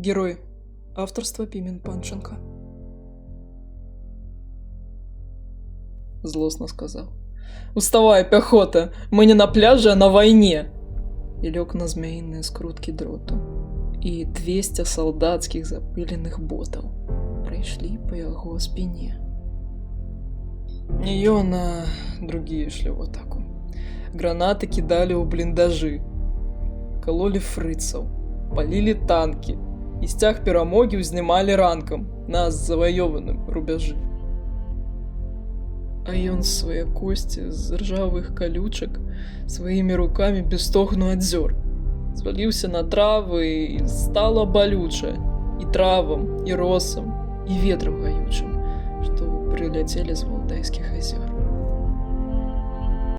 Герой. Авторство Пимен Панченко. Злостно сказал. «Уставай, пехота! Мы не на пляже, а на войне!» И лег на змеиные скрутки дроту. И 200 солдатских запыленных ботов пройшли по его спине. Ён, а другие шли в атаку. Гранаты кидали у блиндажи, кололи фрыцаў, палили танки, і сцяг перамогі ўзнімалі ранкам на заваёваным рубяжы. А ён свае косці з ржавых калючак сваімі рукамі без стогну адзёр. Зваліўся на травы, і стала балюча і травам, і росам, і ветрам гаючым, што прыляцелі з валдайскіх азёр.